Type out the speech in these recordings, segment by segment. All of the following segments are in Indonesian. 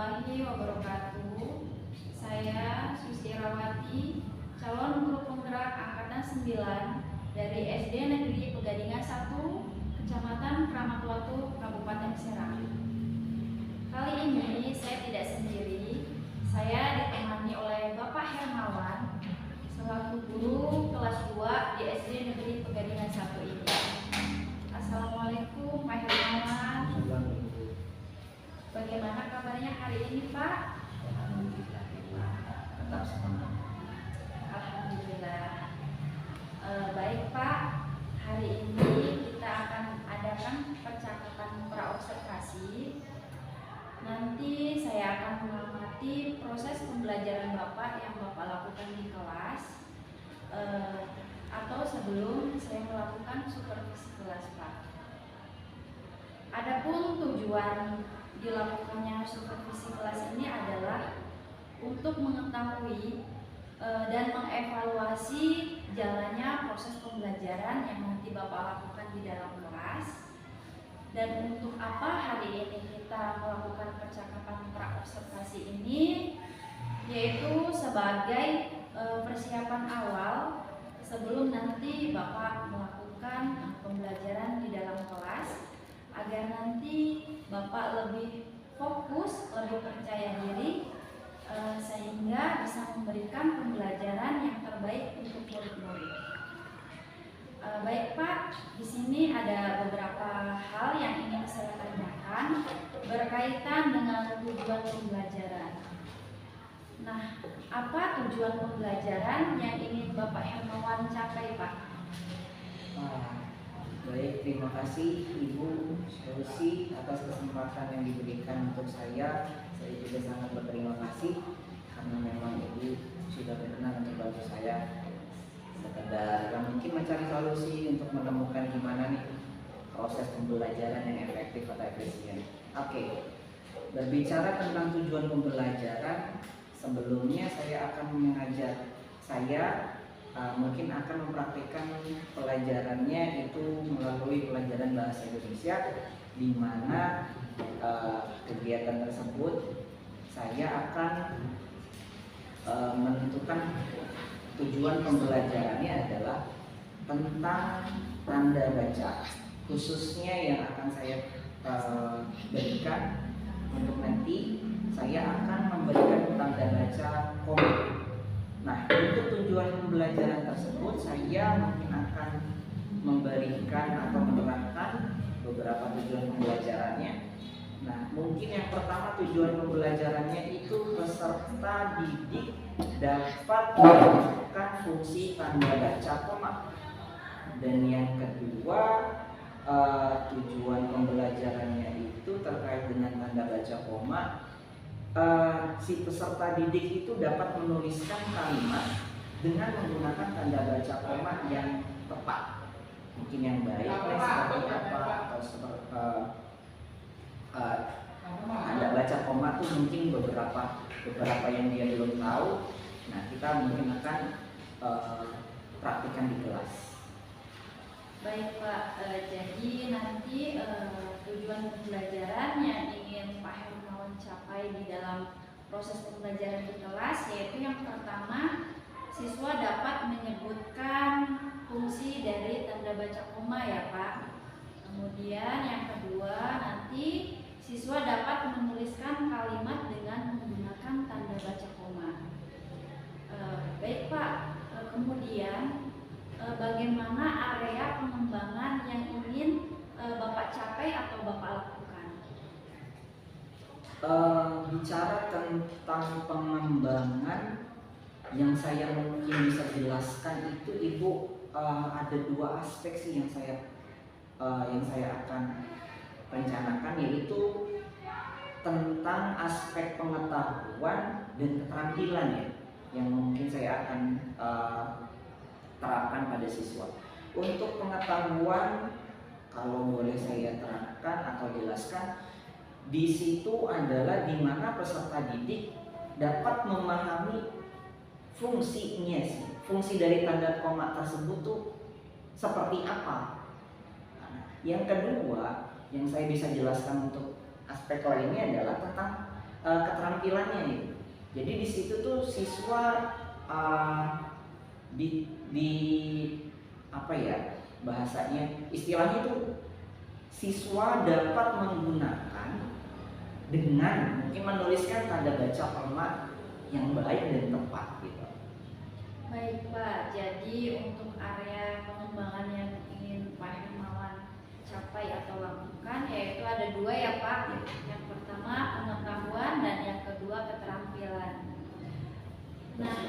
warahmatullahi wabarakatuh. Saya Susi Rawati, calon guru penggerak angkatan 9 dari SD Negeri Pegadingan 1, Kecamatan Kramat Watu, Kabupaten Serang. Kali ini saya tidak sendiri, saya ditemani oleh Bapak Hermawan selaku guru kelas 2 di SD Negeri Pegadingan 1 ini. Assalamualaikum Pak Hermawan. Bagaimana kabarnya hari ini Pak? Tetap semangat. Alhamdulillah. Baik Pak, hari ini kita akan adakan percakapan praobservasi. Nanti saya akan mengamati proses pembelajaran Bapak yang Bapak lakukan di kelas, atau sebelum saya melakukan supervisi kelas Pak. Adapun tujuan dilakukannya supervisi kelas ini adalah untuk mengetahui dan mengevaluasi jalannya proses pembelajaran yang nanti Bapak lakukan di dalam kelas. Dan untuk apa hari ini kita melakukan percakapan praobservasi ini, yaitu sebagai persiapan awal sebelum nanti Bapak melakukan pembelajaran di dalam kelas, agar nanti Bapak lebih fokus, lebih percaya diri, sehingga bisa memberikan pembelajaran yang terbaik untuk murid-murid. Baik Pak, di sini ada beberapa hal yang ingin saya tanyakan berkaitan dengan tujuan pembelajaran. Nah, apa tujuan pembelajaran yang ingin Bapak Hermawan capai Pak? Baik, terima kasih Ibu Susi atas kesempatan yang diberikan untuk saya. Saya juga sangat berterima kasih karena memang Ibu sudah berkenan untuk bantu saya sekedar yang mungkin mencari solusi untuk menemukan gimana nih proses pembelajaran yang efektif atau efisien. Oke, berbicara tentang tujuan pembelajaran, sebelumnya saya akan mengajak mungkin akan mempraktikkan pelajarannya itu melalui pelajaran bahasa Indonesia, di mana kegiatan tersebut saya akan menentukan tujuan pembelajarannya adalah tentang tanda baca, khususnya yang akan saya berikan untuk nanti saya akan memberikan tanda baca komik. Nah, untuk tujuan pembelajaran tersebut saya mungkin akan memberikan atau menerangkan beberapa tujuan pembelajarannya. Nah, mungkin yang pertama tujuan pembelajarannya itu peserta didik dapat melakukan fungsi tanda baca koma. Dan yang kedua tujuan pembelajarannya itu terkait dengan tanda baca koma. Si peserta didik itu dapat menuliskan kalimat dengan menggunakan tanda baca koma yang tepat. Mungkin yang baik seperti apa, atau seperti tanda baca koma itu mungkin beberapa yang dia belum tahu. Nah, kita mungkin akan praktikkan di kelas. Baik Pak, jadi nanti tujuan pembelajaran yang ingin Pak Hermawan capai di dalam proses pembelajaran di kelas, yaitu yang pertama, siswa dapat menyebutkan fungsi dari tanda baca koma ya Pak. Kemudian yang kedua, nanti siswa dapat menuliskan kalimat dengan menggunakan tanda baca koma. Baik Pak, kemudian bagaimana area pengembangan yang ingin Bapak capai atau Bapak lakukan? Bicara tentang pengembangan yang saya mungkin bisa jelaskan itu Ibu, ada dua aspek sih yang saya akan rencanakan, yaitu tentang aspek pengetahuan dan keterampilan ya, yang mungkin saya akan terapkan pada siswa. Untuk pengetahuan, kalau boleh saya terangkan atau jelaskan, di situ adalah di mana peserta didik dapat memahami fungsinya sih. Fungsi dari tanda koma tersebut tuh seperti apa. Yang kedua, yang saya bisa jelaskan untuk aspek lainnya adalah tentang keterampilannya nih. Jadi di situ tuh siswa di apa ya bahasanya, istilahnya tuh siswa dapat menggunakan dengan mungkin menuliskan tanda baca koma yang baik dan tepat gitu. Baik Pak, jadi untuk area pengembangan yang ingin Pak Hermawan capai atau lakukan yaitu ada dua ya Pak. Yang pertama pengetahuan dan yang kedua keterampilan. Nah,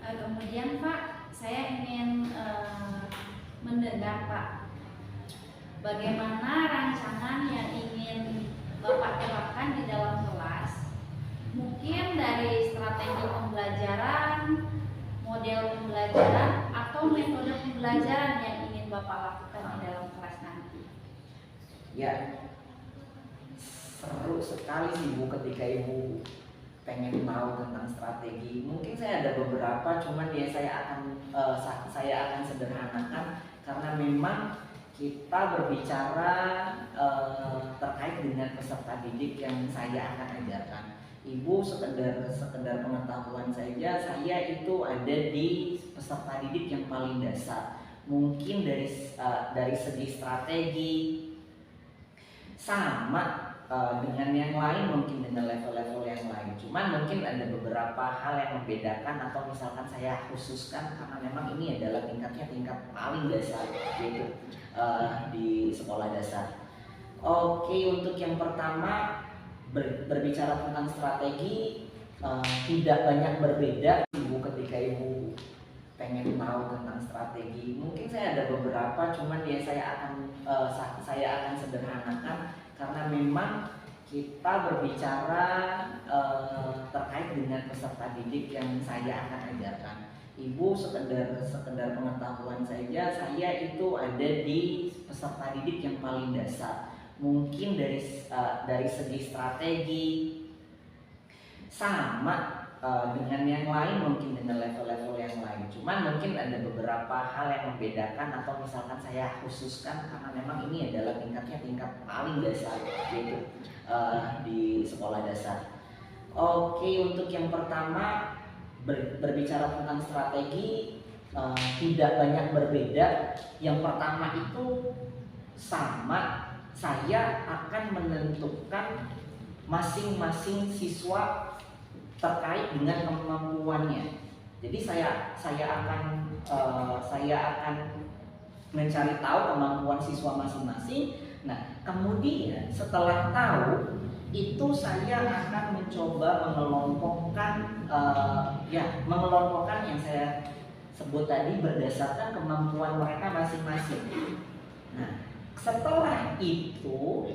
kemudian Pak, saya ingin mendengar Pak, bagaimana rancangan yang ingin Bapak terapkan di dalam kelas, mungkin dari strategi pembelajaran, model pembelajaran, atau metode pembelajaran yang ingin Bapak lakukan di dalam kelas nanti. Ya, seru sekali sih Bu ketika Ibu pengen tahu tentang strategi. Mungkin saya ada beberapa, cuman ya saya akan sederhanakan karena memang kita berbicara terkait dengan peserta didik yang saya akan ajarkan. Ibu sekedar pengetahuan saja, saya itu ada di peserta didik yang paling dasar. Mungkin dari segi strategi sama dengan yang lain, mungkin dengan level-level yang lain. Cuman mungkin ada beberapa hal yang membedakan atau misalkan saya khususkan karena memang ini adalah tingkat paling dasar yaitu di sekolah dasar. Oke, untuk yang pertama berbicara tentang strategi tidak banyak berbeda Ibu ketika Ibu pengen tahu tentang strategi. Mungkin saya ada beberapa, cuman ya saya akan sederhanakan karena memang kita berbicara terkait dengan peserta didik yang saya akan ajarkan. Ibu sekedar pengetahuan saja, saya itu ada di peserta didik yang paling dasar. Mungkin dari segi strategi sama dengan yang lain, mungkin dengan level-level yang lain. Cuman mungkin ada beberapa hal yang membedakan atau misalkan saya khususkan karena memang ini adalah tingkat paling dasar yaitu di sekolah dasar. Oke, untuk yang pertama berbicara tentang strategi tidak banyak berbeda. Yang pertama itu sama, saya akan menentukan masing-masing siswa terkait dengan kemampuannya. Jadi saya akan mencari tahu kemampuan siswa masing-masing. Nah, kemudian setelah tahu itu saya akan mencoba mengelompokkan yang saya sebut tadi berdasarkan kemampuan mereka masing-masing. Nah, setelah itu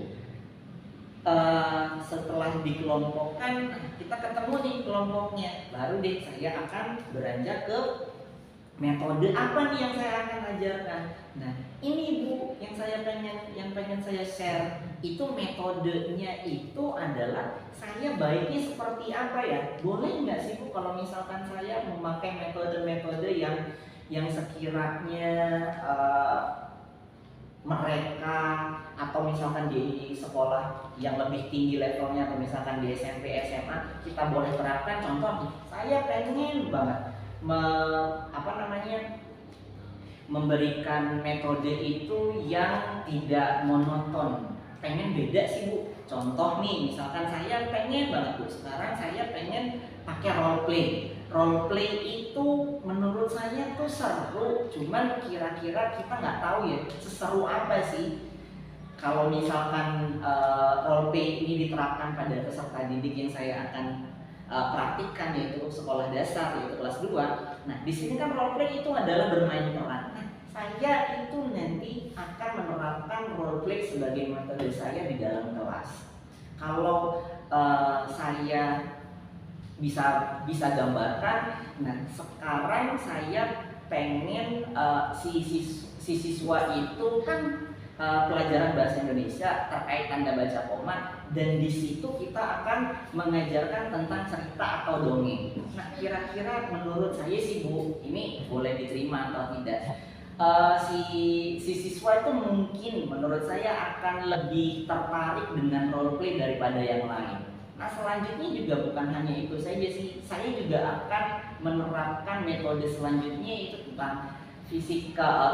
setelah dikelompokkan, kita ketemu nih kelompoknya, baru deh saya akan beranjak ke metode apa nih yang saya akan ajarkan. Nah, ini Bu yang pengen saya share itu metodenya itu adalah saya baiknya seperti apa ya? Boleh nggak sih Bu kalau misalkan saya memakai metode-metode yang sekiranya mereka atau misalkan di sekolah yang lebih tinggi levelnya atau misalkan di SMP SMA kita boleh terapkan. Contoh, saya pengen banget memberikan metode itu yang tidak monoton, pengen beda sih Bu. Contoh nih, misalkan saya pengen banget Bu, sekarang saya pengen pakai role play. Role play itu menurut saya tuh seru, cuman kira-kira kita nggak tahu ya seseru apa sih kalau misalkan role play ini diterapkan pada peserta didik yang saya akan praktikkan yaitu sekolah dasar yaitu kelas 2. Nah, di sini kan role play itu adalah bermain peran. Nah, saya itu nanti akan menerapkan role play sebagai metode saya di dalam kelas. Kalau saya bisa gambarkan, nah sekarang saya pengen si siswa itu kan pelajaran bahasa Indonesia terkait tanda baca koma, dan di situ kita akan mengajarkan tentang cerita atau dongeng. Nah, kira-kira menurut saya sih Bu, ini boleh diterima atau tidak? Si siswa itu mungkin menurut saya akan lebih tertarik dengan role play daripada yang lain. Nah, selanjutnya juga bukan hanya itu saja sih, saya juga akan menerapkan metode selanjutnya itu tentang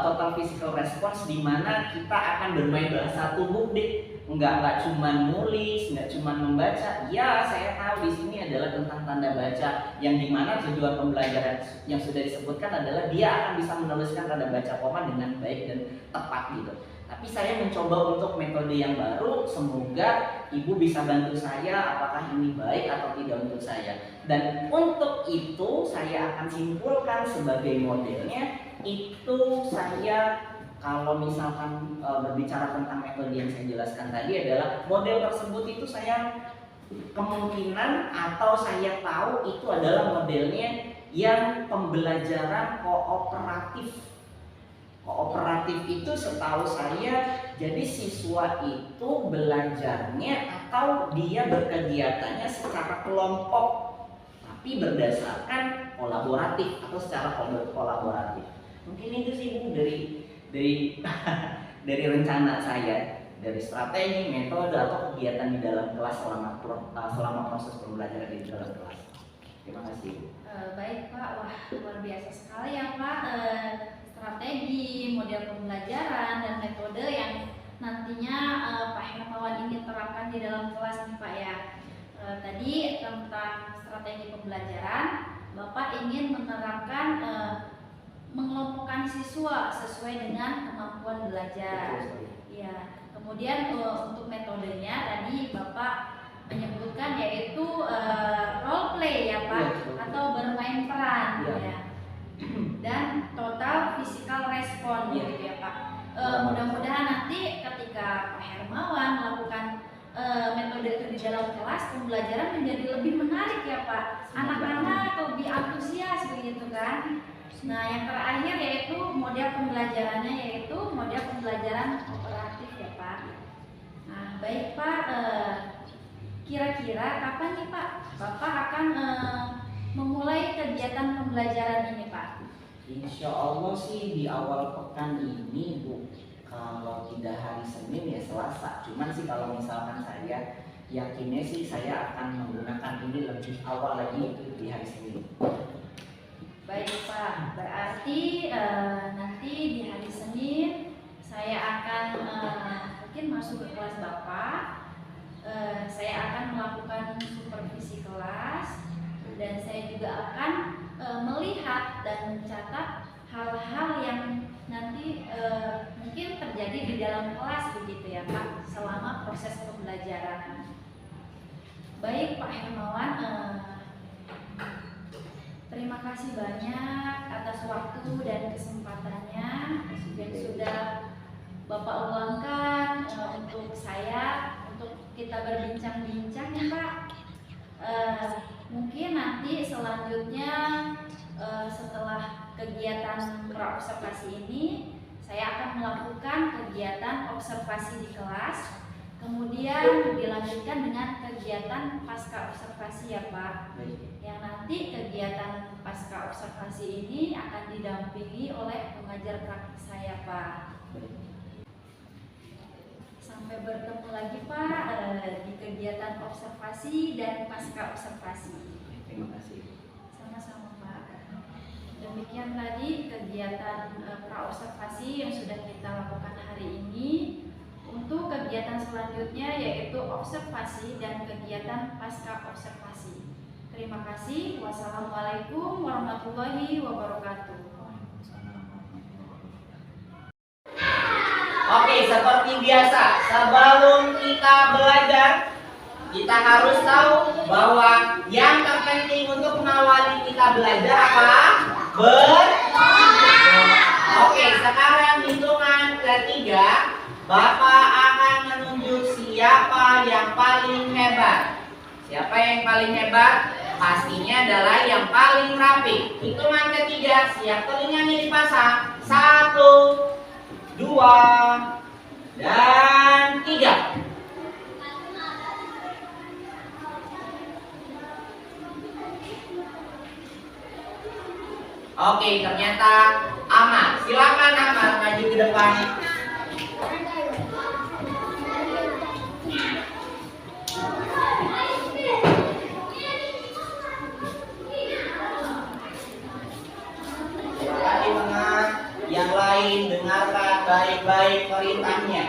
total physical response, di mana kita akan bermain bahasa tubuh deh. Nggak cuma nulis, nggak cuma membaca. Ya, saya tahu di sini adalah tentang tanda baca, yang dimana tujuan pembelajaran yang sudah disebutkan adalah dia akan bisa menuliskan tanda baca koma dengan baik dan tepat gitu. Tapi saya mencoba untuk metode yang baru, semoga ibu bisa bantu saya apakah ini baik atau tidak untuk saya. Dan untuk itu saya akan simpulkan sebagai modelnya itu saya, kalau misalkan berbicara tentang metode yang saya jelaskan tadi adalah model tersebut itu saya kemungkinan atau saya tahu itu adalah modelnya yang pembelajaran kooperatif. Kooperatif itu setahu saya, jadi siswa itu belajarnya atau dia berkegiatannya secara kelompok, tapi berdasarkan kolaboratif atau secara kolaboratif. Mungkin itu sih Bu dari dari rencana saya, dari strategi, metode atau kegiatan di dalam kelas selama proses pembelajaran di dalam kelas. Terima kasih. Baik Pak, wah luar biasa sekali ya Pak, strategi, model pembelajaran dan metode yang nantinya Pak Hermawan ingin terapkan di dalam kelas nih Pak ya. Tadi tentang strategi pembelajaran, Bapak ingin menerapkan mengelompokkan siswa sesuai dengan kemampuan belajar. Ya, kemudian untuk metodenya tadi Bapak menyebutkan yaitu role play ya Pak, atau bermain peran ya. Dan total physical response gitu ya Pak. Mudah-mudahan nanti ketika Pak Hermawan melakukan metode itu di dalam kelas, pembelajaran menjadi lebih menarik ya Pak. Anak-anak lebih antusias begitu kan. Nah, yang terakhir yaitu model pembelajarannya yaitu model pembelajaran kooperatif ya Pak. Nah, baik Pak, kira-kira kapan nih Pak Bapak akan memulai kegiatan pembelajaran ini Pak? Insya Allah sih di awal pekan ini Bu. Kalau tidak hari Senin ya Selasa. Cuman sih kalau misalkan saya yakinnya sih saya akan menggunakan ini lebih awal lagi di hari Senin. Baik Pak, berarti nanti di hari Senin saya akan mungkin masuk ke kelas Bapak. Saya akan melakukan supervisi kelas dan saya juga akan melihat dan mencatat hal-hal yang nanti mungkin terjadi di dalam kelas begitu ya Pak, selama proses pembelajaran. Baik Pak Hermawan, terima kasih banyak atas waktu dan kesempatannya yang sudah Bapak luangkan untuk saya, untuk kita berbincang-bincang ya Pak. Mungkin nanti selanjutnya setelah kegiatan praobservasi ini, saya akan melakukan kegiatan observasi di kelas, kemudian dilanjutkan dengan kegiatan pasca observasi ya Pak. Yang nanti kegiatan pasca observasi ini akan didampingi oleh pengajar praktik saya Pak. Sampai bertemu lagi Pak di kegiatan observasi dan pasca observasi. Terima kasih. Sama-sama Pak. Demikian tadi kegiatan praobservasi yang sudah kita lakukan hari ini. Untuk kegiatan selanjutnya yaitu observasi dan kegiatan pasca observasi. Terima kasih. Wassalamualaikum warahmatullahi wabarakatuh. Oke, seperti biasa, sebelum kita belajar, kita harus tahu bahwa yang terpenting untuk mengawali kita belajar apa? Oke, sekarang hitungan ketiga, Bapak akan menunjuk siapa yang paling hebat. Siapa yang paling hebat? Pastinya adalah yang paling rapi. Hitungan ketiga, siap telinganya dipasang. 1, 2, dan 3. Oke, ternyata aman. Silakan aman maju ke depan. lain, dengarkan baik-baik perintahnya.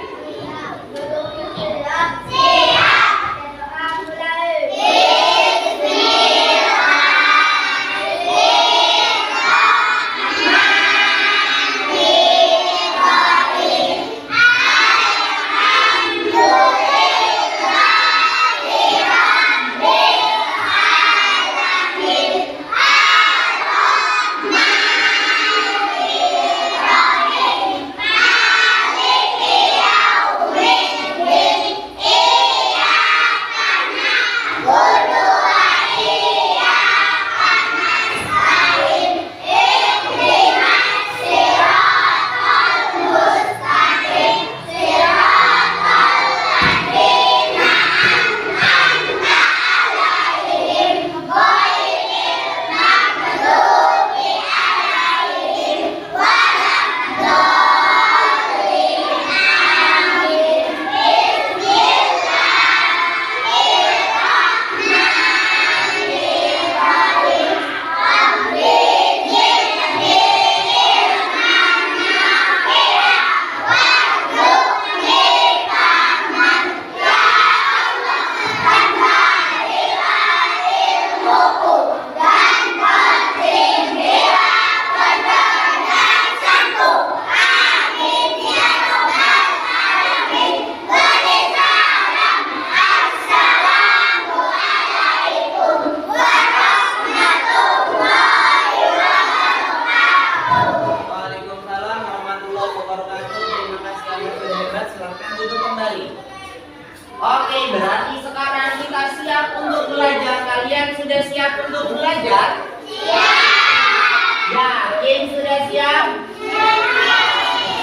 Oke, berarti sekarang kita siap untuk belajar. Kalian sudah siap untuk belajar? Siap. Yakin sudah siap?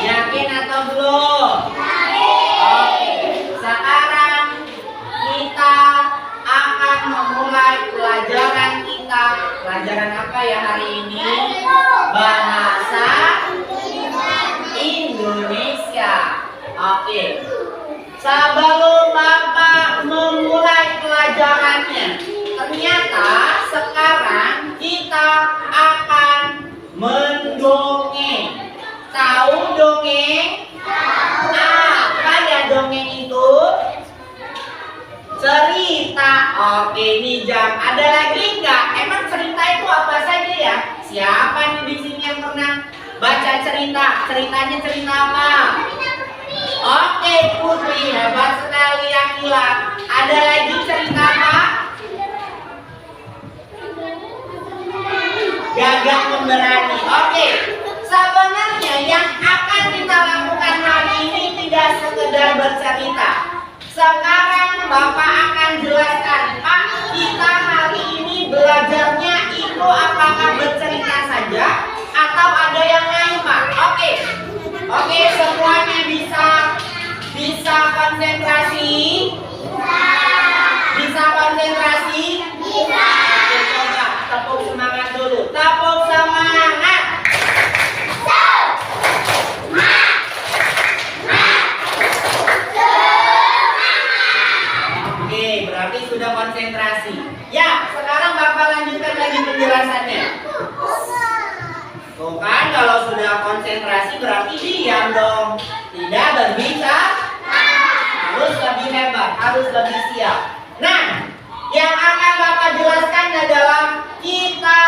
Yakin atau belum? Oke, sekarang kita akan memulai pelajaran kita. Pelajaran apa ya hari ini? Bahasa Indonesia. Oke. Sebelum Bapak memulai pelajarannya, ternyata sekarang kita akan mendongeng. Tahu dongeng? Apa ya dongeng itu? Cerita. Oke, nih Jam. Ada lagi nggak? Emang cerita itu apa saja ya? Siapa nih di sini yang pernah baca cerita? Ceritanya cerita apa? Oke, Putri, hebat sekali Akila. Ada lagi cerita apa? Gagak Pemberani. Oke, sebenarnya yang akan kita lakukan hari ini tidak sekedar bercerita. Sekarang Bapak akan jelaskan, Pak, kita hari ini belajarnya itu apakah bercerita saja atau ada yang lain, Pak? Oke, semuanya bisa konsentrasi? Bisa konsentrasi? Bisa. Oke, coba tepuk semangat dulu. Tepuk semangat. Oke, berarti sudah konsentrasi. Ya, sekarang Bapak lanjutkan lagi penjelasannya. Tuh kan, kalau sudah konsentrasi berarti diam dong. Tidak berbicara. Harus lebih hebat, harus lebih siap. Nah, yang akan Bapak jelaskan adalah kita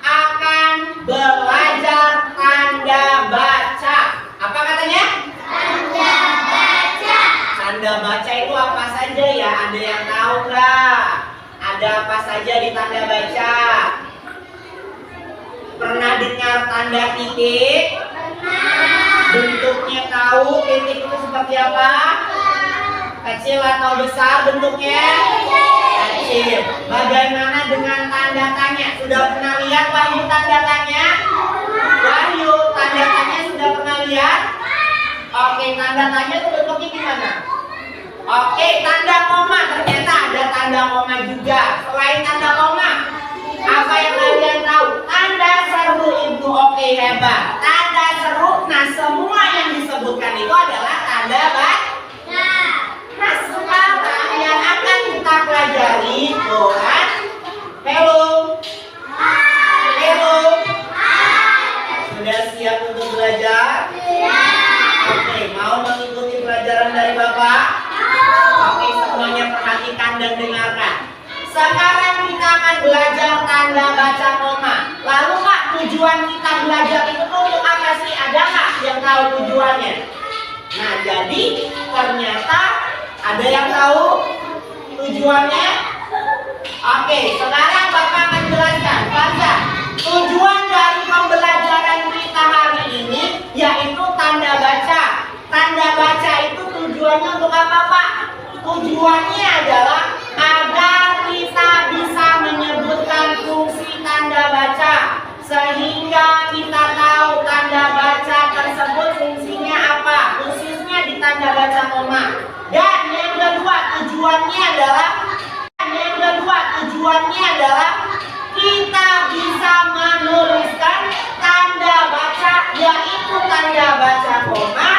akan belajar tanda baca. Apa katanya? Tanda baca. Tanda baca itu apa saja ya? Ada yang tahu nggak? Ada apa saja di tanda baca? Pernah dengar tanda titik? Bentuknya tahu titik itu seperti apa? Kecil atau besar bentuknya? Kecil. Bagaimana dengan tanda tanya? Sudah pernah lihat Wahyu tanda tanya? Wahyu tanda tanya sudah pernah lihat? Oke, tanda tanya itu bentuknya gimana? Oke, tanda koma. Ternyata ada tanda koma juga. Selain tanda koma, apa yang kalian tahu? Tanda seru itu. Oke, hebat. Tanda seru. Nah, semua yang disebutkan itu adalah tanda baca. Nah, sekarang yang akan kita pelajari itu kan? Hello. Hello. Sudah siap untuk belajar? belajar tanda baca koma. Lalu Kak, tujuan kita belajar itu untuk apa sih? Ada nggak yang tahu tujuannya? Nah, jadi ternyata ada yang tahu tujuannya? Oke, sekarang Bapak akan jelaskan. Baca. Tujuan dari pembelajaran kita hari ini yaitu tanda baca. Tanda baca itu tujuannya untuk apa, Pak? Tujuannya adalah agar kita bisa menyebutkan fungsi tanda baca, sehingga kita tahu tanda baca tersebut fungsinya apa, khususnya di tanda baca koma. Dan yang kedua tujuannya adalah kita bisa menuliskan tanda baca, yaitu tanda baca koma,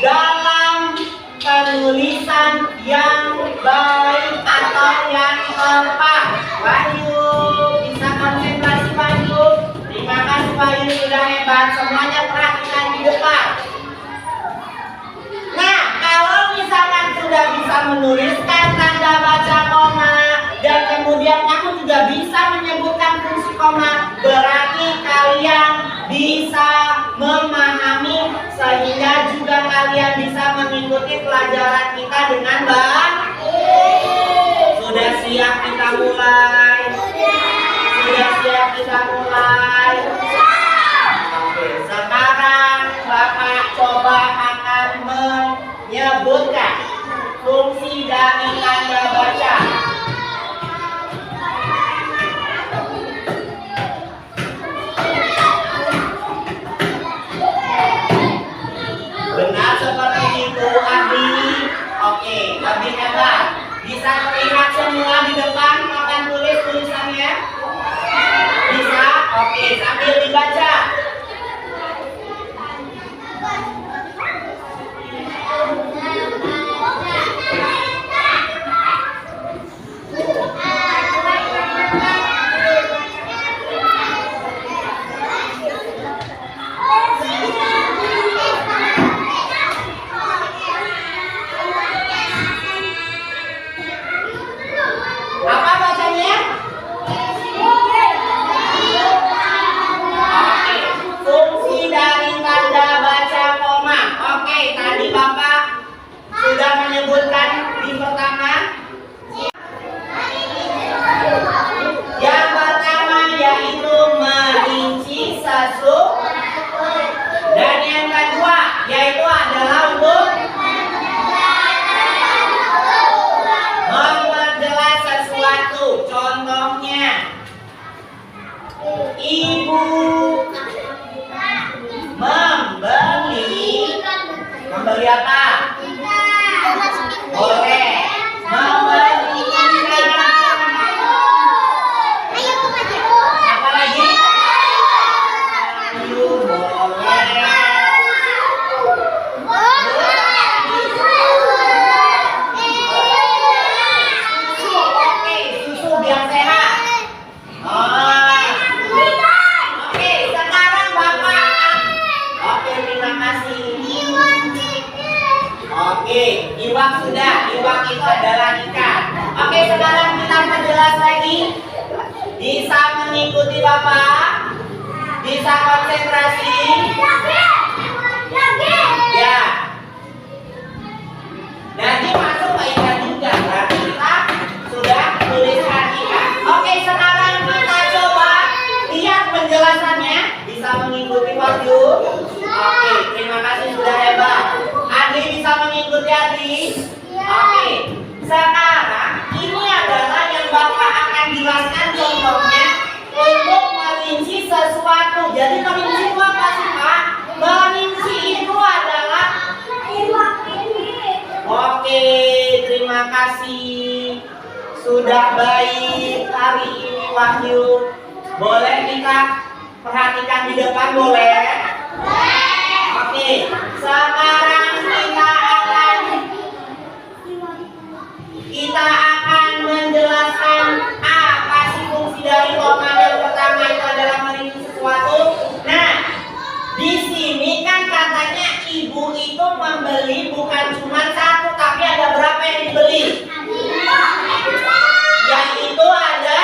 dalam penulisan yang baik atau yang tepat. Wahyu, bisa konsentrasi Wahyu. Terima kasih Wahyu, sudah hebat. Semuanya perhatikan di depan. Nah, kalau misalkan sudah bisa menuliskan tanda baca koma dan kemudian kamu juga bisa menyebutkan fungsi koma, berarti kalian bisa memahami sehingga juga kalian bisa mengikuti pelajaran kita dengan baik. Sudah siap kita mulai? Sudah siap kita mulai? Oke, sekarang Bapak coba akan menyebutkan fungsi dari tanda baca. Benar seperti itu, Abi. Oke, lebih hebat. Bisa terlihat semua di depan papan tulis tulisannya? Bisa? Oke, sambil dibaca. Apa bacanya? Oke, fungsi dari tanda baca koma. Oke, tadi Bapak sudah menyebutkan di pertama. Yang pertama yaitu merinci sesuatu. Dan yang kedua yaitu adalah untuk memperjelas sesuatu. Contohnya, ibu membeli apa? Boleh. Membeli ikan. Apa lagi? Ayo, boleh. Oke, susu biar sehat. Oke, sekarang Bapak. Oke, terima kasih. Oke, iwak sudah. Iwak itu adalah ikan. Oke, sekarang kita perjelas lagi. Bisa mengikuti Bapak? Bisa konsentrasi? Ya. Nanti masuk ke ikan juga. Berarti kita sudah tuliskan ikan. Oke, sekarang kita coba lihat penjelasannya. Bisa mengikuti Wahyu? Oke, terima kasih sudah hebat. Adi bisa mengikuti Adi? Oke, sekarang ini adalah yang Bapak akan jelaskan contohnya untuk merinci sesuatu. Jadi merinci itu apa sih Pak? Merinci itu adalah Oke, terima kasih. Sudah baik hari ini Wahyu. Boleh kita perhatikan di depan, boleh? Oke, sekarang kita akan menjelaskan apa sih fungsi dari koma. Yang pertama itu adalah merinci sesuatu. Nah, di sini kan katanya ibu itu membeli bukan cuma satu, tapi ada berapa yang dibeli? Yaitu ada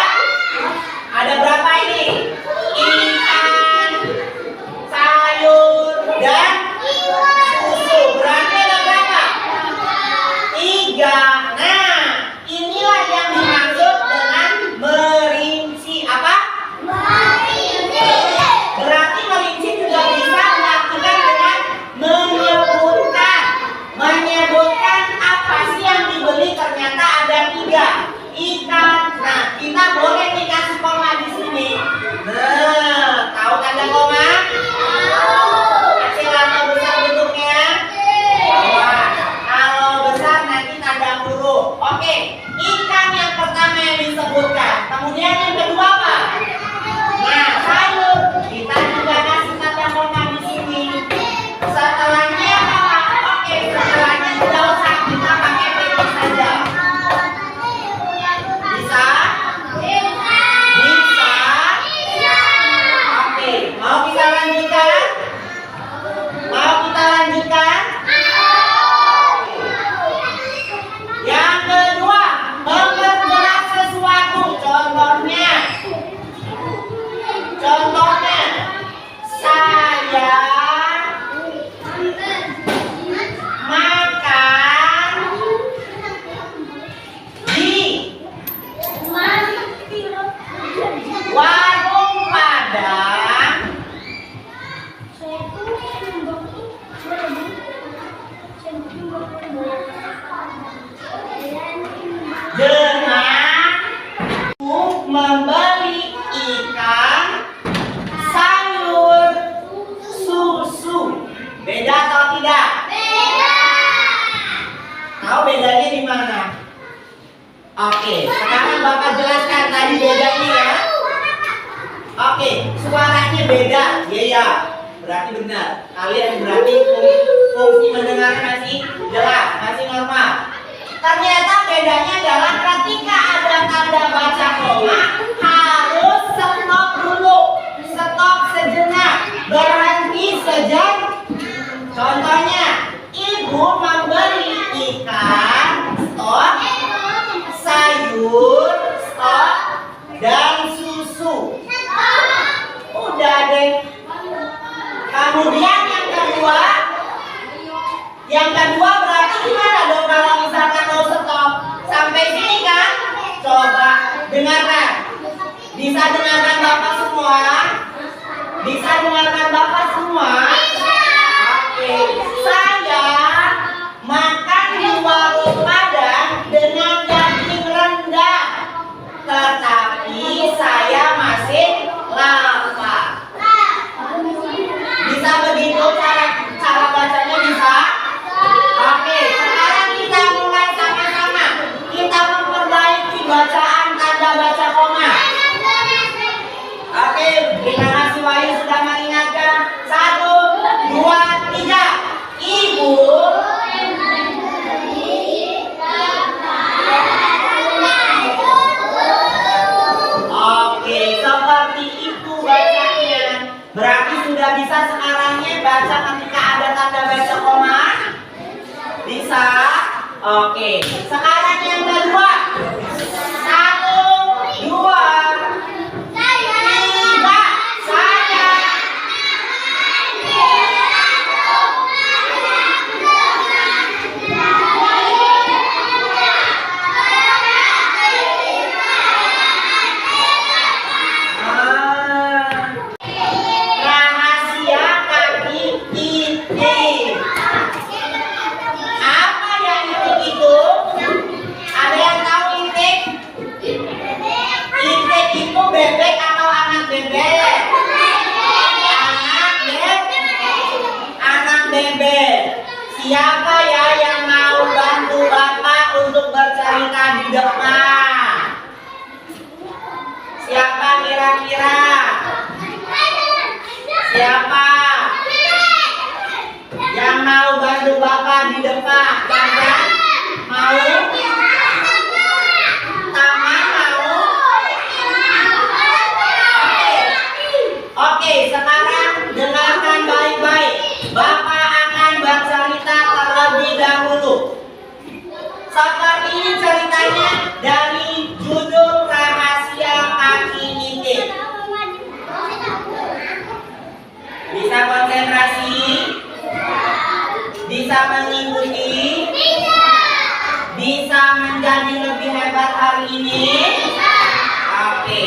Oke, sekarang Bapak jelaskan tadi bedanya ya. Oke, suaranya beda. Iya, berarti benar. Kalian berarti fungsi mendengarnya masih jelas, masih normal. Ternyata bedanya adalah ketika ada tanda baca koma harus stop dulu, stop sejenak, berhenti sejenak. Contohnya, ibu membeli ikan, stop, sayur, stop, dan susu. Udah deh. Kemudian yang kedua berarti gimana dong kalau misalkan mau stop sampai sini kan? Coba dengarkan. Bisa dengarkan Bapak semua? Bisa dengarkan Bapak semua? Oke, saya makan di warung Padang dengan daging rendah, tetapi saya masih lapar. Bisa begitu cara bacanya bisa? Oke, sekarang kita mulai sama-sama. Kita memperbaiki bacaan tanda baca koma. Oke, terima kasih Wahyu sudah mengingatkan. 1, 2, 3. Ibu Oke, seperti itu bacanya. Berarti sudah bisa sekarangnya baca ketika ada tanda baca koma? Bisa? Oke, sekarang yang kedua. 1, 2, 3. Saya. Rahasia kaki itik. Apa yang itik itu? Ada yang tahu itik? Itik itu bebek atau anak bebek? Anak bebek. Siapa ya yang mau bantu Bapak untuk bercerita di depan? Siapa kira-kira? Siapa yang mau bantu Bapak di depan? Tangan? Mau? Tangan mau? Oke, sekarang dengarkan baik-baik. Bapak akan bercerita terlebih dahulu. Seperti ini ceritanya dari judul Rahasia Kaki Itik. Bisa konsentrasi? Bisa mengikuti? Bisa menjadi lebih hebat hari ini? Oke,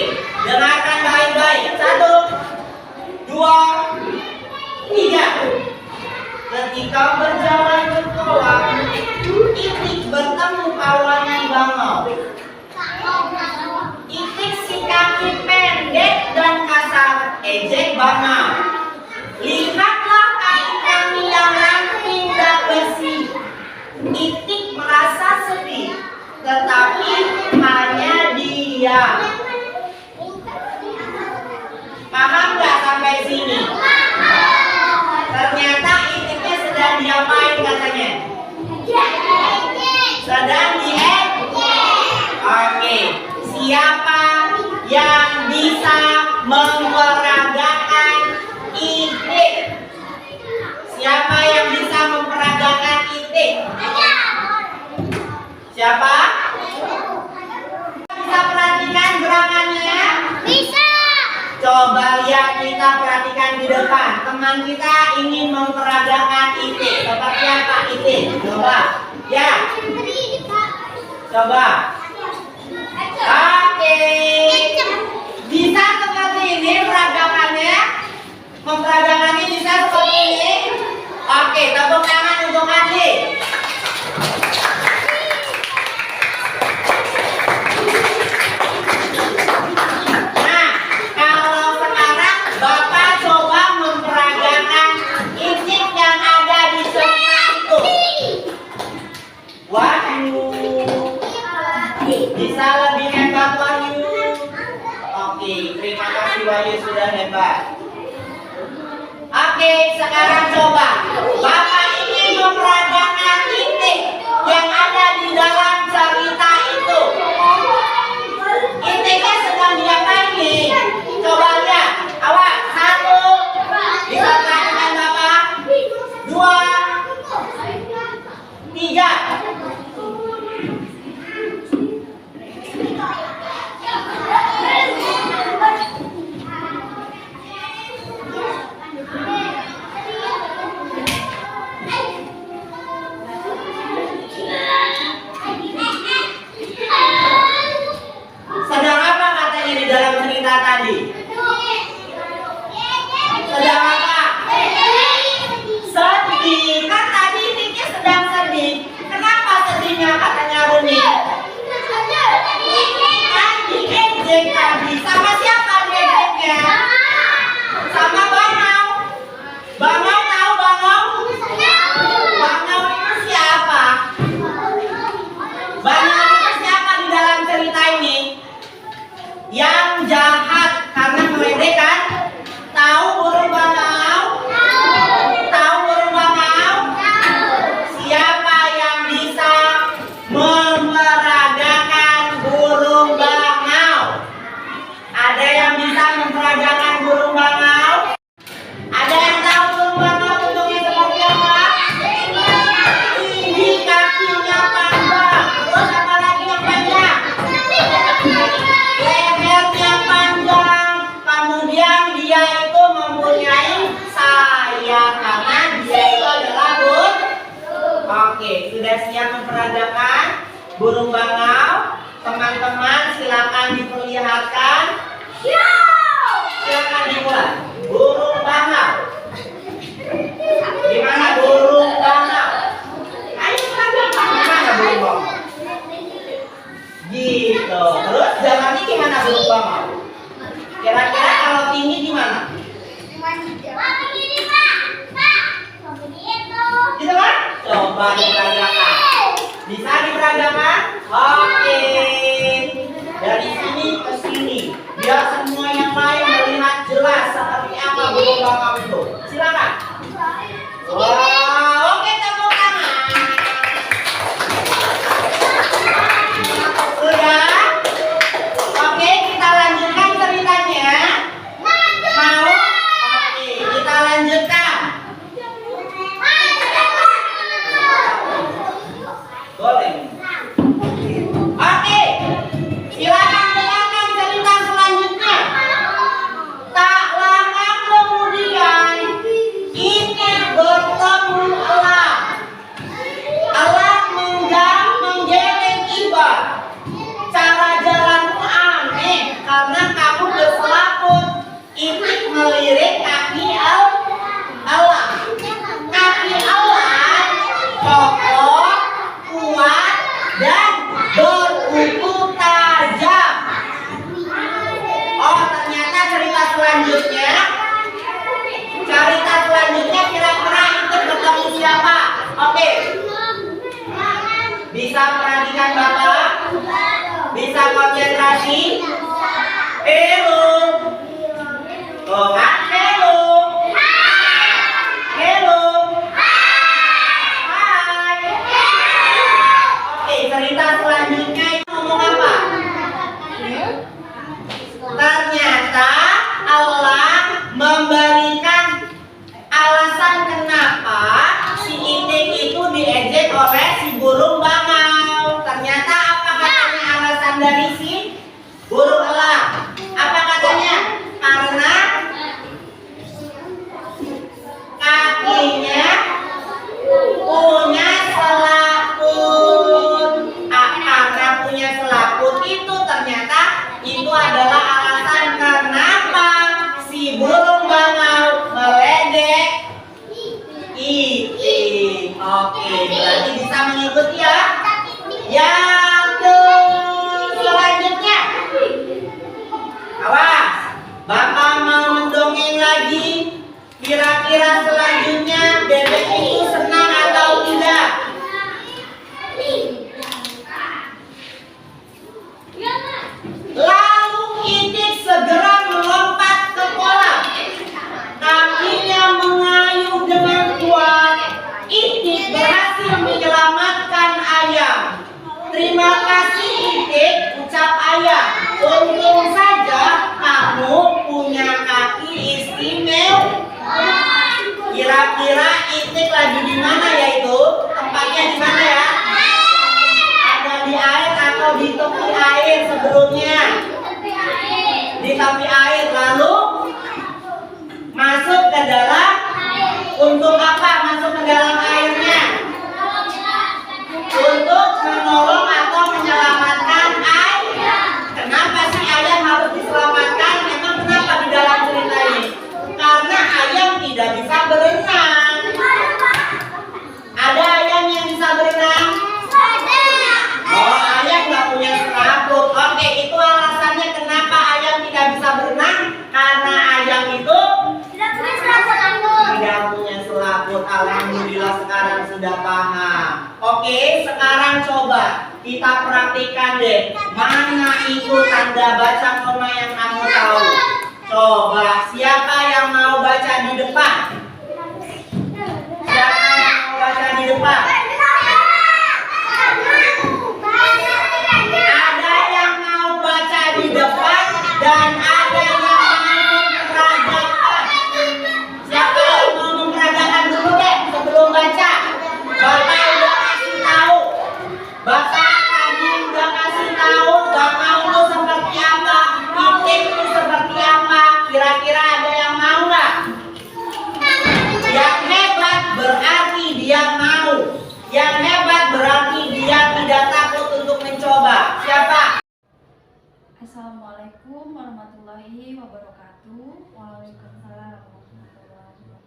dengarkan baik-baik. 1, 2, 3. Ketika berjalan ke kolam, itik bertemu kawanan bangau. Itik si kaki pendek dan kasar, ejek bangau. Lihatlah kaki kami yang ramping dan bersih. Itik merasa sedih, tetapi hanya diam. Paham gak sampai sini? Ternyata itiknya sedang diapain katanya? Sedang diet. Oke, siapa yang bisa memperagakan itik? Siapa yang bisa memperagakan itik? Siapa? Bisa perhatikan gerakannya? Bisa. Coba lihat, kita perhatikan di depan. Teman kita ingin memperagakan itik. Seperti apa itik? Coba. Ya. Coba. Oke. Bisa seperti ini peragakannya? Memperagakannya bisa seperti ini? Oke, tepuk tangan untuk Adi. Nah, kalau sekarang Bapak coba memperagakan itik yang ada di sebelah itu. Waduh. Bisa hebat. Oke, sekarang coba Bapak ingin memperagakan titik yang ada di dalam cerita itu. Titiknya sedang diapain nih? Coba lihat. Awas, 1. Bisa perhatikan Bapak. 2, 3. Sedang apa katanya di dalam cerita tadi? Sedang apa? Sedih. Kan tadi titiknya sedang sedih. Kenapa sedihnya katanya Runi? Kan diejek tadi. Sama siapa diejeknya? Sama Bangau. Bangau tahu Bangau? Bangau itu siapa? Bangau itu siapa di dalam cerita ini? Yang jahat karena meledekkan. Tahu burung bangau? Tahu burung bangau? Siapa yang bisa memperagakan burung bangau? Ada yang bisa memperagakan burung bangau? Ada yang tahu burung bangau bentuknya seperti apa? Tinggi, kakinya panjang. Terus apa lagi yang panjang? Lehernya panjang. Kemudian dia itu mempunyai sayap karena dia itu adalah burung. Oke, sudah siap memperagakan burung bangau? Teman-teman silakan diperlihatkan. Silakan dimulai. Burung bangau. Gimana burung bangau? Ayo peragakan. Gimana burung bangau? Gitu. Terus jalannya gimana burung bangau? Kira-kira kalau tinggi gimana? Gitu kan? Coba diperagakan. Bisa diperagakan? Oke. Dari sini ke sini. Biar semua yang lain melihat jelas seperti apa burung bangau itu. Silakan. Wow, oke, tepuk tangan. Sudah? Oke, kita lanjutkan ceritanya. Mau? Oke, kita lanjutkan. Boleh. Oke, silakan dengarkan cerita selanjutnya. Tak lama kemudian, itik bertemu elang. Elang menggeleng iba. Cara jalanmu aneh karena kamu berselaput. Itik melirik kaki elang. Kaki elang kokoh, kuat, dan berkuku tajam. Oh, ternyata cerita selanjutnya kira-kira Itik bertemu siapa? Oke. Bisa perhatikan Bapak? Bisa konsentrasi? Hello. Oh, kan? Hello. Hello. Hai. Oke, cerita selanjutnya itu ngomong apa? Ternyata elang memberikan alasan kenapa si Itik itu diejek oleh si burung bangau. Ternyata apa katanya alasan dari si burung elang? Apa katanya? Karena kakinya punya selaput. Karena punya selaput itu ternyata itu adalah alasan kenapa si burung bangau meledek Itik. Oke, berarti bisa mengikuti ya. Yang selanjutnya, awas, Bapak mau mendongeng lagi. Kira-kira selanjutnya bebek itu senang atau tidak? Lalu Itik segera melompat ke kolam. Terima kasih Itik, ucap ayah. Untung saja kamu punya kaki istimewa. Kira-kira Itik lagi di mana ya itu? Tempatnya di mana ya? Ada di air atau di tepi air sebelumnya? Di tepi air, lalu masuk ke dalam. Untuk apa masuk ke dalam airnya? Untuk menolong atau menyelamatkan ayam. Kenapa sih ayam harus diselamatkan? Memang kenapa di dalam cerita ini? Karena ayam tidak bisa berenang. Ada ayam yang bisa berenang? Oh, ayam nggak punya selaput. Oke, itu alasannya kenapa ayam tidak bisa berenang. Karena ayam itu tidak punya selaput. Alhamdulillah sekarang sudah paham. Oke, sekarang coba kita praktikkan deh. Mana itu tanda baca koma yang kamu tahu? Coba, siapa yang mau baca di depan? Siapa yang mau baca di depan? Ada yang mau baca di depan dan ada yang mau memperagakan. Siapa yang mau memperagakan dulu deh sebelum baca? Bapak udah kasih tahu. Bapak tadi udah kasih tahu Bapak itu seperti apa, Itik itu seperti apa. Kira-kira ada yang mau nggak? Yang hebat berarti dia mau. Yang hebat berarti dia tidak takut untuk mencoba. Siapa? Assalamualaikum warahmatullahi wabarakatuh. Waalaikumsalam warahmatullahi wabarakatuh.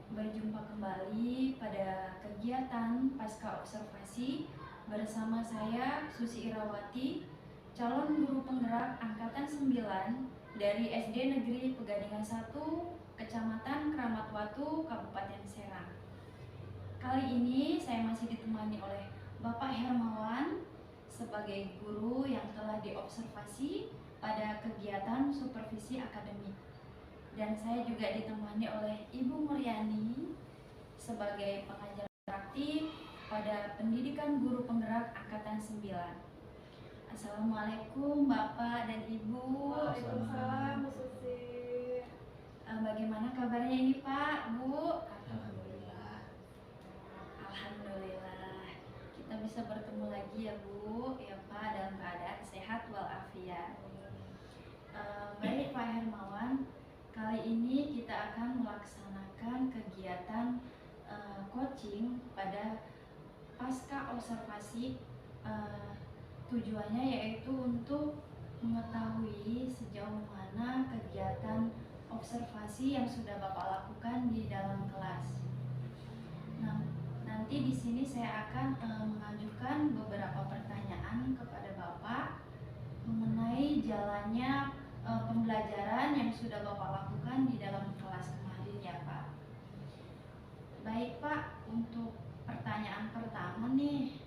Berjumpa kembali pada kegiatan Pasca Observasi bersama saya Susi Irawati, calon guru penggerak angkatan 9 dari SD Negeri Pegadingan 1, Kecamatan Keramat Watu, Kabupaten Serang. Kali ini saya masih ditemani oleh Bapak Hermawan sebagai guru yang telah diobservasi pada kegiatan supervisi akademik. Dan saya juga ditemani oleh Ibu Muryani sebagai pengajar praktik pada pendidikan guru penggerak angkatan 9. Assalamualaikum Bapak dan Ibu. Waalaikumsalam, Bu Susi. Bagaimana kabarnya ini Pak, Bu? Alhamdulillah. Alhamdulillah. Kita bisa bertemu lagi ya Bu, ya Pak, dalam keadaan sehat walafiat. Baik Pak Hermawan, kali ini kita akan melaksanakan kegiatan coaching pada pasca observasi. Tujuannya yaitu untuk mengetahui sejauh mana kegiatan observasi yang sudah Bapak lakukan di dalam kelas. Nah, nanti di sini saya akan mengajukan beberapa pertanyaan kepada Bapak mengenai jalannya pembelajaran yang sudah Bapak lakukan di dalam kelas kemarin ya Pak. Baik Pak, untuk pertanyaan pertama nih,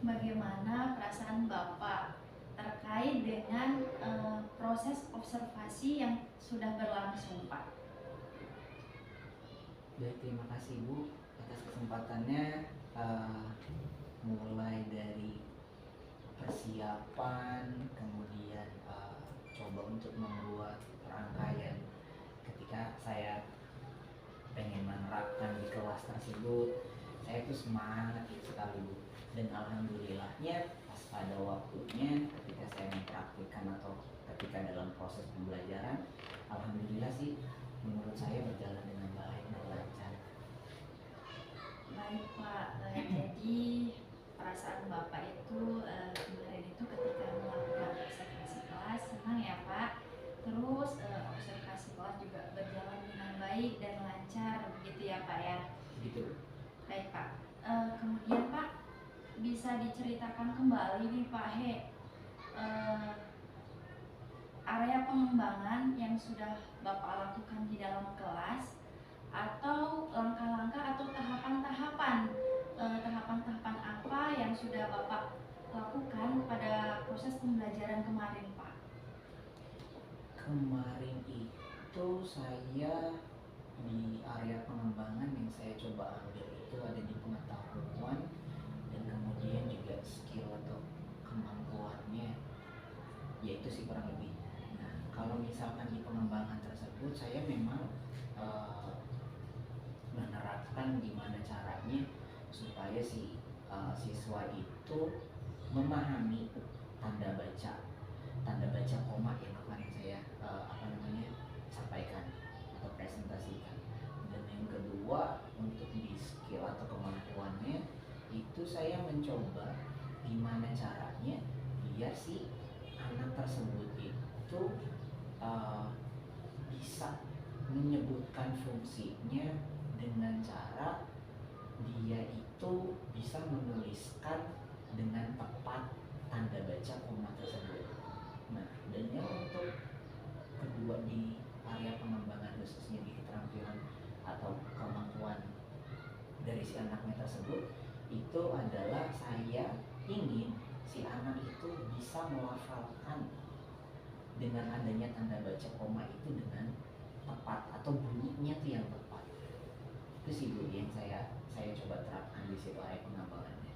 bagaimana perasaan Bapak terkait dengan proses observasi yang sudah berlangsung Pak? Baik, terima kasih Bu atas kesempatannya. Mulai dari persiapan, kemudian coba untuk membuat rangkaian ketika saya pengen menerapkan di kelas tersebut, saya itu semangat sekali Bu. Dan alhamdulillahnya pas pada waktunya ketika saya mempraktikkan atau ketika dalam proses pembelajaran, alhamdulillah sih menurut saya berjalan dengan baik dan lancar. Baik Pak, jadi perasaan Bapak itu kemarin itu ketika melakukan observasi kelas senang ya Pak. Terus observasi kelas juga berjalan dengan baik dan lancar begitu ya Pak ya. Begitu. Baik Pak. Kemudian Pak, bisa diceritakan kembali nih Pak area pengembangan yang sudah Bapak lakukan di dalam kelas, atau langkah-langkah atau tahapan-tahapan apa yang sudah Bapak lakukan pada proses pembelajaran kemarin Pak? Kemarin itu saya di area pengembangan yang saya coba ambil itu ada di pengetahuan dan kemudian juga skill kalau misalkan di pengembangan tersebut saya memang menerapkan gimana caranya supaya si siswa itu memahami tanda baca koma yang kemarin saya sampaikan atau presentasikan. Dan yang kedua, untuk di skill atau kemampuannya itu saya mencoba gimana caranya biar si anak tersebut itu bisa menyebutkan fungsinya dengan cara dia itu bisa menuliskan dengan tepat tanda baca koma tersebut. Nah, dan yang untuk kedua di area pengembangan khususnya di keterampilan atau kemampuan dari si anaknya tersebut itu adalah saya ingin si anak itu bisa melafalkan dengan adanya tanda baca koma itu dengan tepat atau bunyinya tuh yang tepat. Itu sih Bu yang saya coba terapkan di situ area pengembangannya.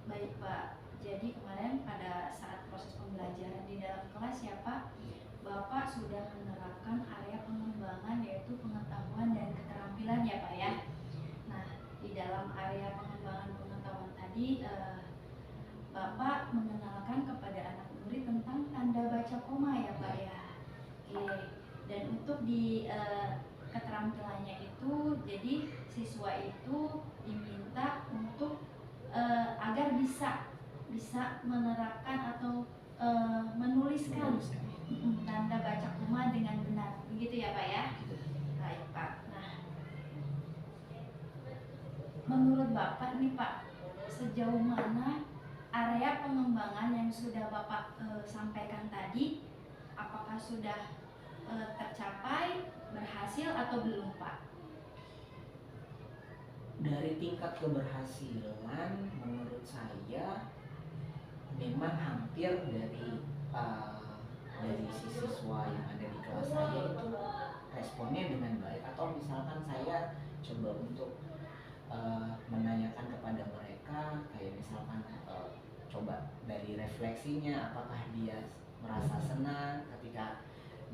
Baik Pak, jadi kemarin pada saat proses pembelajaran di dalam kelas ya Pak, Bapak sudah menerapkan area pengembangan yaitu pengetahuan dan keterampilan ya Pak ya. Nah, di dalam area pengembangan pengetahuan tadi Bapak mengenalkan kepada anak murid tentang tanda baca koma ya Pak ya. Oke. Dan untuk di keterampilannya itu, jadi siswa itu diminta untuk agar bisa menerapkan atau menuliskan tanda baca koma dengan benar, begitu ya Pak ya? Baik Pak. Nah, menurut Bapak nih Pak, sejauh mana area pengembangan yang sudah Bapak sampaikan tadi, apakah sudah tercapai, berhasil atau belum Pak? Dari tingkat keberhasilan menurut saya memang hampir dari si siswa yang ada di kelas saya itu responnya dengan baik. Atau misalkan saya coba untuk menanyakan kepada mereka kayak misalkan coba dari refleksinya apakah dia merasa senang ketika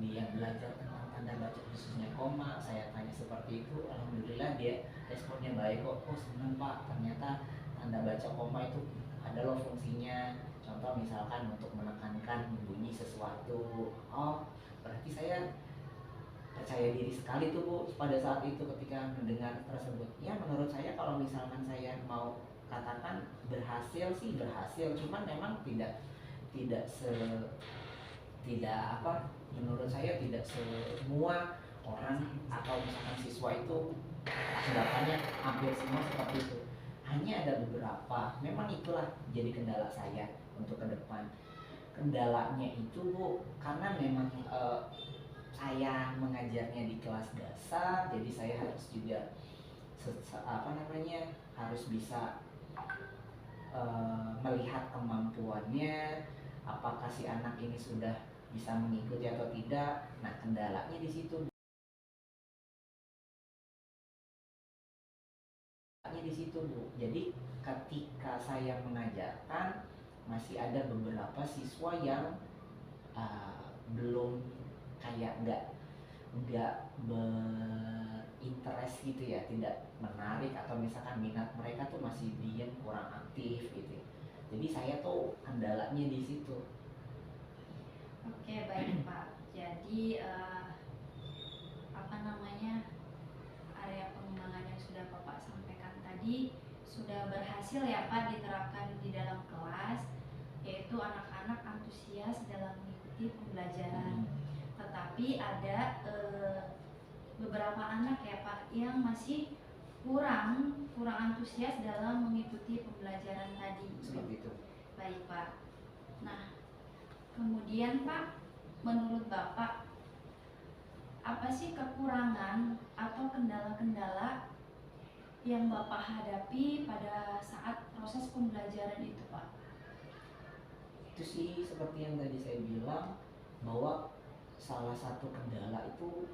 dia belajar tentang tanda baca khususnya koma. Saya tanya seperti itu, alhamdulillah dia responnya baik kok. Oh senang Pak, ternyata tanda baca koma itu ada loh fungsinya. Contoh misalkan untuk menekankan bunyi sesuatu. Oh berarti saya percaya diri sekali tuh Bu pada saat itu ketika mendengar tersebut. Ya menurut saya kalau misalkan saya mau katakan berhasil sih berhasil, cuman memang tidak menurut saya tidak semua orang atau misalkan siswa itu anggapannya hampir semua seperti itu. Hanya ada beberapa, memang itulah jadi kendala saya untuk ke depan. Kendalanya itu Bu, karena memang saya mengajarnya di kelas dasar, jadi saya harus juga harus bisa melihat kemampuannya, apakah si anak ini sudah bisa mengikuti atau tidak. Nah kendalanya di situ Bu. Jadi ketika saya mengajarkan masih ada beberapa siswa yang belum kayak nggak berinterest gitu ya, tidak menarik atau misalkan minat mereka tuh masih diam, kurang aktif gitu. Jadi saya tuh kendalanya di situ. Oke baik Pak. Jadi area pengembangan yang sudah Bapak sampaikan tadi sudah berhasil ya Pak diterapkan di dalam kelas, yaitu anak-anak antusias dalam mengikuti pembelajaran. Tetapi ada beberapa anak ya Pak yang masih kurang antusias dalam mengikuti pembelajaran tadi. Seperti itu. Baik Pak. Nah, kemudian Pak, menurut Bapak apa sih kekurangan atau kendala-kendala yang Bapak hadapi pada saat proses pembelajaran itu Pak? Itu sih seperti yang tadi saya bilang, bahwa salah satu kendala itu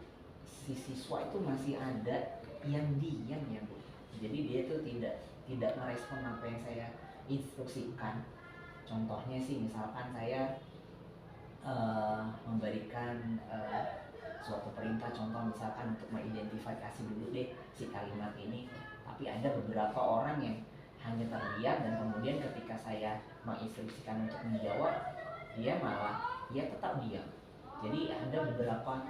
si siswa itu masih ada yang diam ya Bu. Jadi dia tuh tidak merespon apa yang saya instruksikan. Contohnya sih misalkan saya memberikan suatu perintah, contoh misalkan untuk mengidentifikasi dulu deh si kalimat ini, tapi ada beberapa orang yang hanya terdiam dan kemudian ketika saya menginstruksikan untuk menjawab, dia tetap diam. Jadi ada beberapa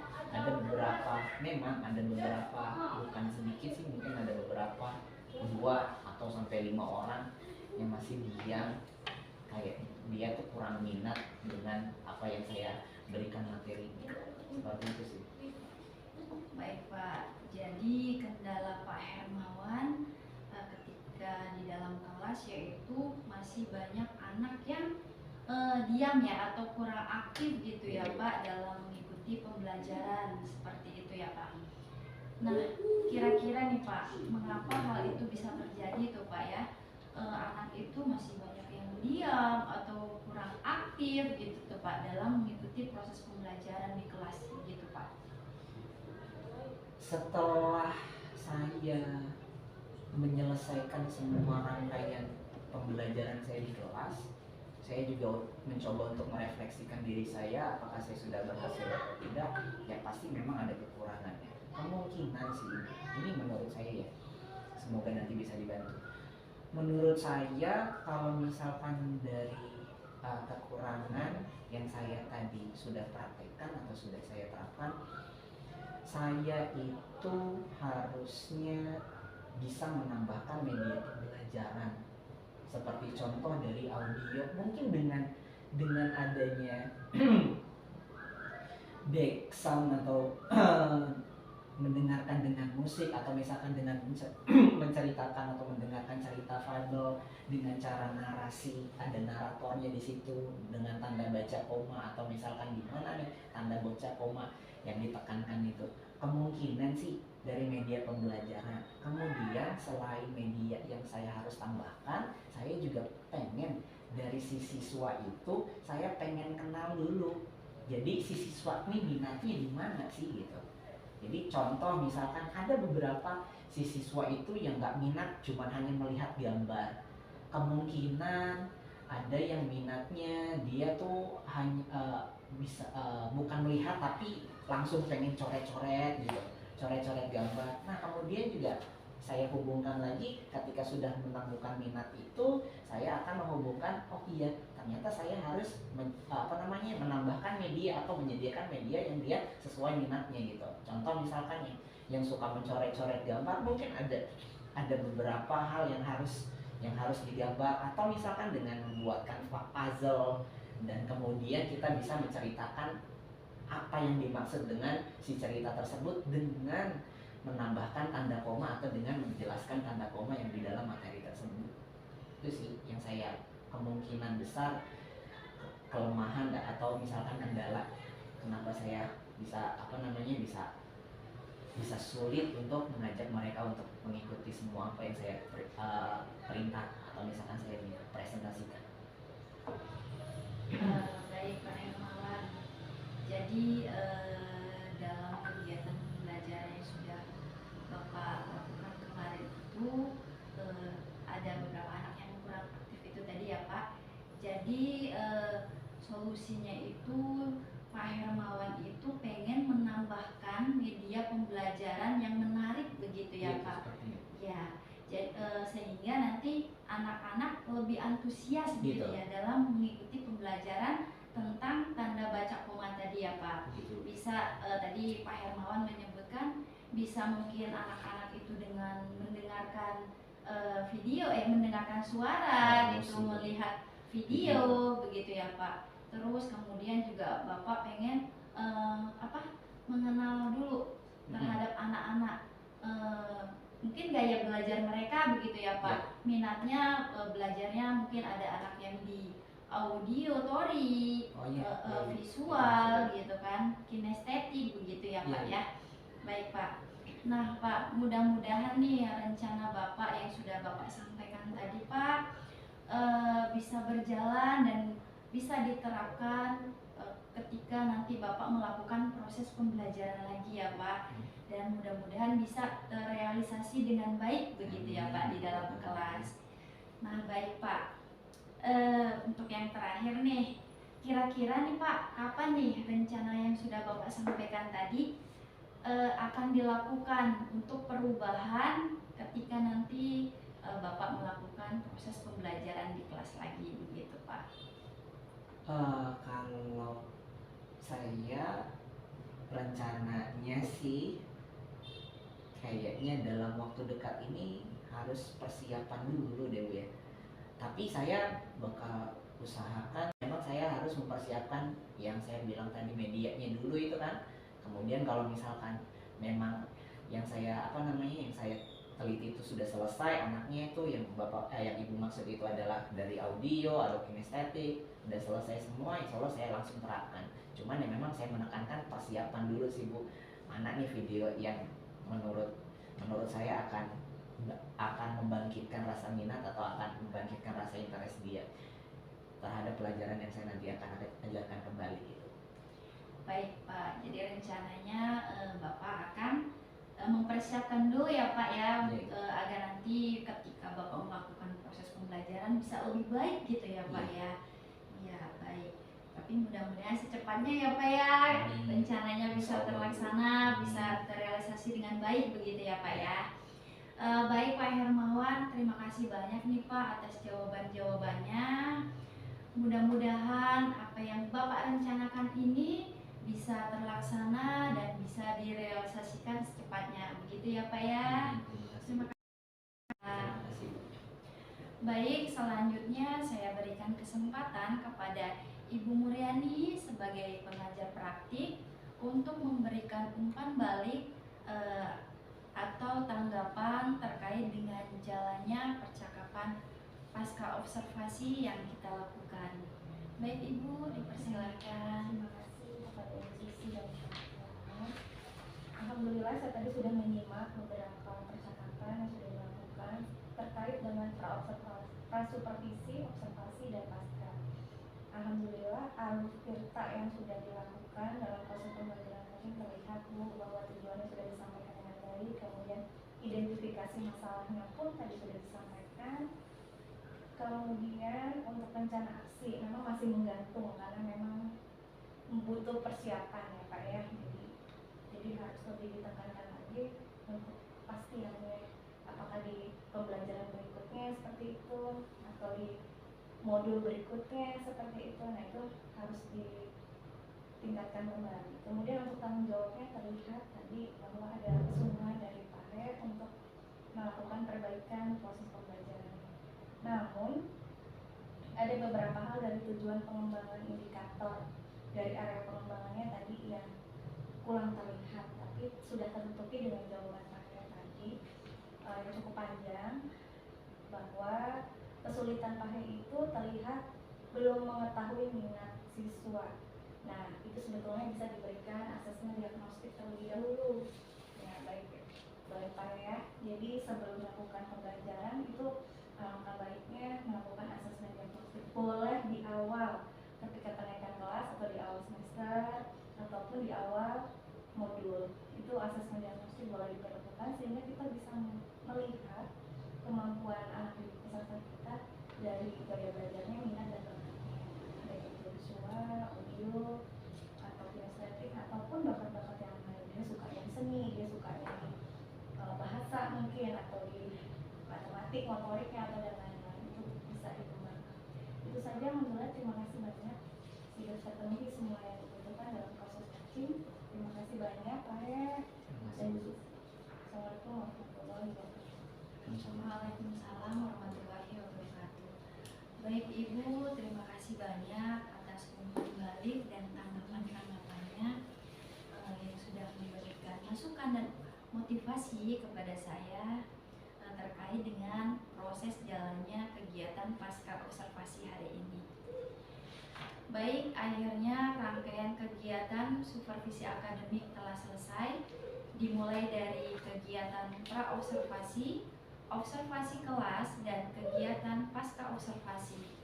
memang ada beberapa, bukan sedikit sih, mungkin ada beberapa 2 atau sampai 5 orang yang masih diam, kayak dia tuh kurang minat dengan apa yang saya berikan materinya, seperti itu sih. Baik Pak, jadi kendala Pak Hermawan ketika di dalam kelas yaitu masih banyak anak yang diam ya atau kurang aktif gitu ya Pak dalam mengikuti pembelajaran seperti itu ya Pak. Nah, kira-kira nih Pak, mengapa hal itu bisa terjadi tuh Pak ya? Anak itu masih banyak yang diam atau kurang aktif gitu tuh Pak dalam mengikuti proses pembelajaran di kelas gitu Pak. Setelah saya menyelesaikan semua rangkaian pembelajaran saya di kelas, saya juga mencoba untuk merefleksikan diri saya, apakah saya sudah berhasil atau tidak. Ya pasti memang ada kekurangannya, kemungkinan sih ini menurut saya ya, semoga nanti bisa dibantu. Menurut saya kalau misalkan dari kekurangan yang saya tadi sudah praktekkan atau sudah saya terapkan, saya itu harusnya bisa menambahkan media pembelajaran seperti contoh dari audio, mungkin dengan adanya back sound atau mendengarkan dengan musik, atau misalkan dengan menceritakan atau mendengarkan cerita fabel dengan cara narasi, ada naratornya di situ dengan tanda baca koma, atau misalkan di mana nih tanda baca koma yang ditekankan itu, kemungkinan sih dari media pembelajaran. Kemudian selain media yang saya harus tambahkan, saya juga pengen dari si siswa itu saya pengen kenal dulu. Jadi si siswa ini minatnya di mana sih gitu. Jadi contoh misalkan ada beberapa si siswa itu yang nggak minat, cuma hanya melihat gambar. Kemungkinan ada yang minatnya dia tuh hanya bisa bukan melihat tapi langsung pengen coret-coret gitu, coret-coret gambar. Nah kemudian juga saya hubungkan lagi ketika sudah menemukan minat itu, saya akan menghubungkan, oh iya ternyata saya harus menambahkan media atau menyediakan media yang dia sesuai minatnya gitu. Contoh misalkan yang suka mencoret-coret gambar, mungkin ada beberapa hal yang harus digambar, atau misalkan dengan membuatkan puzzle dan kemudian kita bisa menceritakan apa yang dimaksud dengan si cerita tersebut dengan menambahkan tanda koma atau dengan menjelaskan tanda koma yang di dalam materi tersebut. Itu sih yang saya kemungkinan besar kelemahan atau misalkan kendala kenapa saya bisa sulit untuk mengajak mereka untuk mengikuti semua apa yang saya perintah atau misalkan saya presentasikan. Baik Pak Hermawan, jadi dalam kegiatan pembelajaran yang sudah Bapak lakukan kemarin itu ada beberapa anak yang kurang aktif itu tadi ya Pak. Jadi solusinya itu Pak Hermawan itu pengen menambahkan media pembelajaran yang menarik begitu ya Pak. Ya, jadi, sehingga nanti anak-anak lebih antusias gitu ya dalam mengikuti pembelajaran tentang tanda baca koma tadi ya Pak. Bisa tadi Pak Hermawan menyebutkan bisa mungkin anak-anak itu dengan mendengarkan video, mendengarkan suara gitu, melihat video begitu ya Pak. Terus kemudian juga Bapak pengen mengenal dulu terhadap anak-anak, mungkin gaya belajar mereka begitu ya Pak. Minatnya belajarnya mungkin ada anak yang di auditory, visual gitu kan, kinestetik begitu ya Pak ya. Baik Pak. Nah Pak, mudah-mudahan nih rencana Bapak yang sudah Bapak sampaikan tadi Pak bisa berjalan dan bisa diterapkan ketika nanti Bapak melakukan proses pembelajaran lagi ya Pak, dan mudah-mudahan bisa terrealisasi dengan baik begitu ya Pak di dalam kelas. Nah baik Pak, untuk yang terakhir nih, kira-kira nih Pak, kapan nih rencana yang sudah Bapak sampaikan tadi akan dilakukan untuk perubahan ketika nanti Bapak melakukan proses pembelajaran di kelas lagi begitu Pak? Kalau saya rencananya sih kayaknya dalam waktu dekat ini harus persiapan dulu deh Bu ya. Tapi saya bakal usahakan, memang saya harus mempersiapkan yang saya bilang tadi, medianya dulu itu kan. Kemudian kalau misalkan memang yang saya yang saya teliti itu sudah selesai, anaknya itu yang yang ibu maksud itu adalah dari audio atau kinestetik udah selesai semua, insya Allah saya langsung terapkan. Cuman ya memang saya menekankan persiapan dulu sih Bu, mana nih video yang menurut saya akan membangkitkan rasa minat atau akan membangkitkan rasa interest dia terhadap pelajaran yang saya nanti akan ajarkan kembali gitu. Baik Pak, jadi rencananya Bapak akan mempersiapkan dulu ya Pak ya, agar nanti ketika Bapak melakukan proses pembelajaran bisa lebih baik gitu ya Pak ya. Iya baik, tapi mudah-mudahan secepatnya ya Pak ya, rencananya bisa terlaksana, bisa terrealisasi dengan baik begitu ya Pak ya. Baik Pak Hermawan, terima kasih banyak nih Pak atas jawaban-jawabannya. Mudah-mudahan apa yang Bapak rencanakan ini bisa terlaksana dan bisa direalisasikan secepatnya. Begitu ya Pak ya. Terima kasih. Baik, selanjutnya saya berikan kesempatan kepada Ibu Muryani sebagai pengajar praktik untuk memberikan umpan balik atau tanggapan terkait dengan jalannya percakapan pasca observasi yang kita lakukan. Baik Ibu, dipersilakan. Terima kasih kepada Ibu Sisi dan teman-teman. Alhamdulillah saya tadi sudah menyimak beberapa percakapan yang sudah dilakukan terkait dengan prasupervisi, observasi dan pasca. Alhamdulillah alur tirta yang sudah dilakukan dalam proses pembelajaran mungkin terlihat Bu bahwa tujuannya sudah disampaikan dengan baik, kemudian identifikasi masalahnya pun tadi sudah disampaikan. Kemudian untuk rencana aksi memang masih menggantung karena memang butuh persiapan ya Pak ya, jadi harus lebih ditekankan lagi untuk pastiannya apakah di pembelajaran berikutnya seperti itu atau di modul berikutnya seperti itu. Nah itu harus ditingkatkan kembali. Kemudian untuk tanggung jawabnya terlihat tadi bahwa ada kesemuanya dari Pak Red untuk melakukan perbaikan proses pembelajaran. Namun ada beberapa hal dari tujuan pengembangan indikator dari area pengembangannya tadi yang kurang terlihat, tapi sudah tertutupi dengan jawaban saya tadi yang cukup panjang, bahwa kesulitan Pak itu terlihat belum mengetahui minat siswa. Nah itu sebetulnya bisa diberikan asesmen diagnostik terlebih dahulu. Ya baik Pak ya. Jadi sebelum melakukan pembelajaran itu alangkah baiknya melakukan asesmen diagnostik. Boleh di awal ketika kenaikan kelas atau di awal semester ataupun di awal modul. Itu asesmen diagnostik boleh dilakukan sehingga kita bisa melihat kemampuan anak didik peserta kita dari gaya belajarnya, minat dan bakatnya, baik itu visual, audio, atau kinestetik ataupun bakat-bakat yang lain. Dia sukanya di seni, dia sukanya di bahasa mungkin, atau di matematik, motoriknya atau dan lain-lain. Itu bisa dikembangkan. Itu saja, alhamdulillah. Terima kasih banyak sudah terpenuhi semua yang dibutuhkan dalam proses coaching. Terima kasih banyak Pak dan Ibu. Assalamualaikum warahmatullahi wabarakatuh. Waalaikumsalam warahmatullahi wabarakatuh. Baik Ibu, terima kasih banyak atas umpan balik dan tanggapan-tanggapannya yang sudah memberikan masukan dan motivasi kepada saya terkait dengan proses jalannya kegiatan pasca observasi hari ini. Baik, akhirnya rangkaian kegiatan supervisi akademik telah selesai, dimulai dari kegiatan pra-observasi, observasi kelas, dan kegiatan pasca observasi.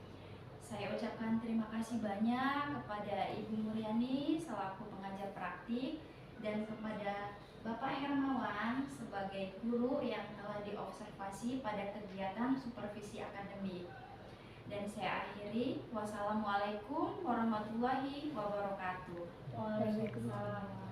Saya ucapkan terima kasih banyak kepada Ibu Muryani selaku pengajar praktik dan kepada Bapak Hermawan sebagai guru yang telah diobservasi pada kegiatan supervisi akademik. Dan saya akhiri, wassalamualaikum warahmatullahi wabarakatuh. Waalaikumsalam.